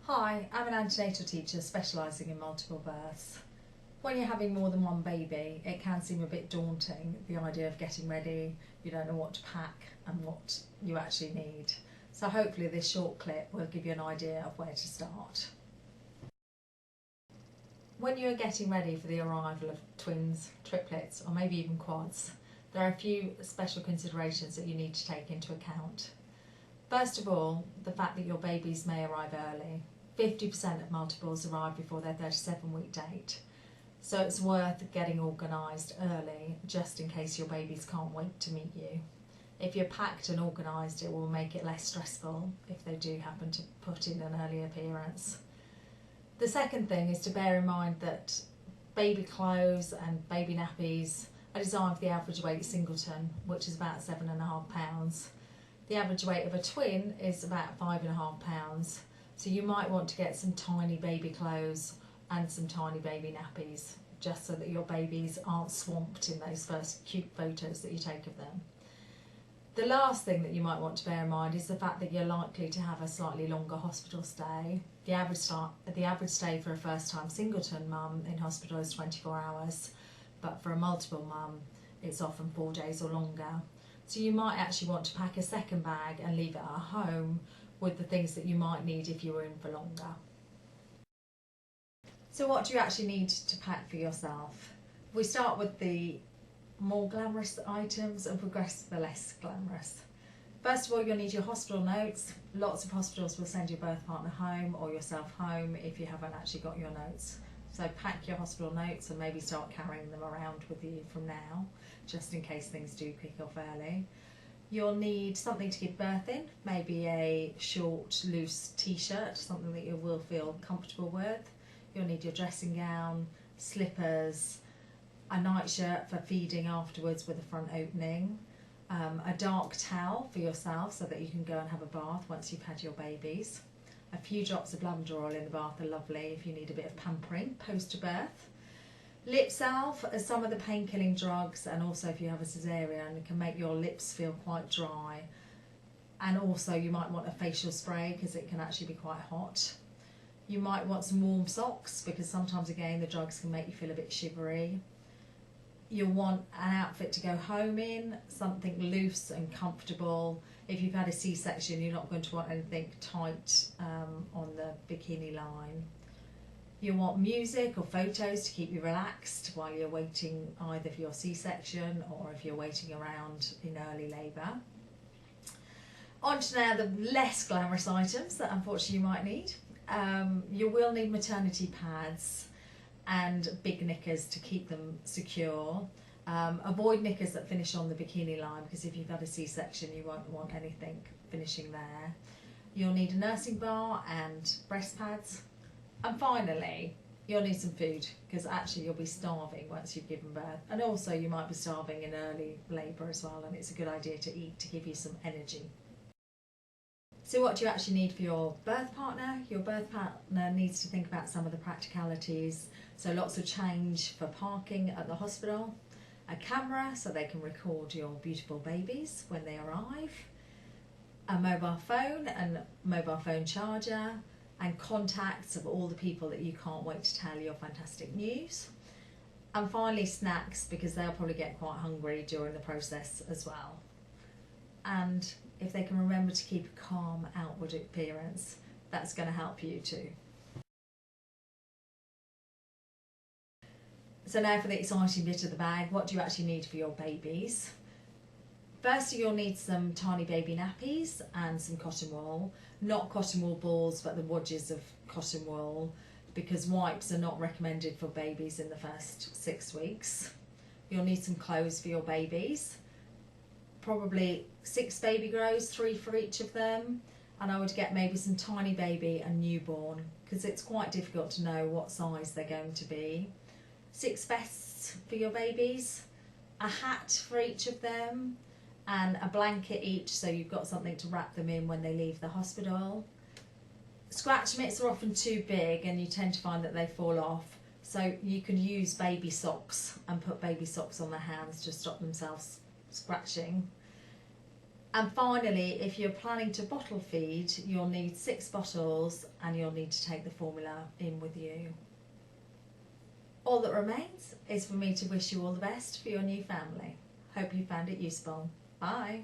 Hi, I'm an antenatal teacher specialising in multiple births. When you're having more than one baby, it can seem a bit daunting, the idea of getting ready, you don't know what to pack and what you actually need. So hopefully this short clip will give you an idea of where to start. When you're getting ready for the arrival of twins, triplets or maybe even quads, there are a few special considerations that you need to take into account. First of all, the fact that your babies may arrive early. 50% of multiples arrive before their 37-week date. So it's worth getting organised early just in case your babies can't wait to meet you. If you're packed and organised, it will make it less stressful if they do happen to put in an early appearance. The second thing is to bear in mind that baby clothes and baby nappies are designed for the average weight singleton, which is about 7.5 pounds. The average weight of a twin is about 5.5 pounds. So you might want to get some tiny baby clothes and some tiny baby nappies, just so that your babies aren't swamped in those first cute photos that you take of them. The last thing that you might want to bear in mind is the fact that you're likely to have a slightly longer hospital stay. The average stay for a first-time singleton mum in hospital is 24 hours, but for a multiple mum, it's often 4 days or longer. So you might actually want to pack a second bag and leave it at home with the things that you might need if you were in for longer. So what do you actually need to pack for yourself? We start with the more glamorous items and progress to the less glamorous. First of all, you'll need your hospital notes. Lots of hospitals will send your birth partner home or yourself home if you haven't actually got your notes. So pack your hospital notes and maybe start carrying them around with you from now, just in case things do kick off early. You'll need something to give birth in, maybe a short, loose t-shirt, something that you will feel comfortable with. You'll need your dressing gown, slippers, a nightshirt for feeding afterwards with a front opening, a dark towel for yourself so that you can go and have a bath once you've had your babies. A few drops of lavender oil in the bath are lovely if you need a bit of pampering post-birth. Lip salve are some of the pain-killing drugs, and also if you have a cesarean, it can make your lips feel quite dry. And also you might want a facial spray because it can actually be quite hot. You might want some warm socks because sometimes again the drugs can make you feel a bit shivery. You'll want an outfit to go home in, something loose and comfortable. If you've had a C-section, you're not going to want anything tight on the bikini line. You'll want music or photos to keep you relaxed while you're waiting either for your C-section or if you're waiting around in early labour. On to now the less glamorous items that unfortunately you might need. You will need maternity pads and big knickers to keep them secure. Avoid knickers that finish on the bikini line because if you've had a C-section you won't want anything finishing there. You'll need a nursing bar and breast pads. And finally, you'll need some food because actually you'll be starving once you've given birth, and also you might be starving in early labour as well, and it's a good idea to eat to give you some energy. So what do you actually need for your birth partner? Your birth partner needs to think about some of the practicalities. So lots of change for parking at the hospital, a camera so they can record your beautiful babies when they arrive, a mobile phone and mobile phone charger, and contacts of all the people that you can't wait to tell your fantastic news. And finally snacks, because they'll probably get quite hungry during the process as well. And if they can remember to keep a calm outward appearance, that's going to help you too. So now for the exciting bit of the bag, what do you actually need for your babies? First, you'll need some tiny baby nappies and some cotton wool. Not cotton wool balls, but the wadges of cotton wool, because wipes are not recommended for babies in the first 6 weeks. You'll need some clothes for your babies. Probably 6 baby grows, 3 for each of them. And I would get maybe some tiny baby and newborn, because it's quite difficult to know what size they're going to be. 6 vests for your babies, a hat for each of them, and a blanket each so you've got something to wrap them in when they leave the hospital. Scratch mitts are often too big and you tend to find that they fall off, so you can use baby socks and put baby socks on their hands to stop themselves scratching. And finally, if you're planning to bottle feed, you'll need 6 bottles and you'll need to take the formula in with you. All that remains is for me to wish you all the best for your new family. Hope you found it useful. Bye.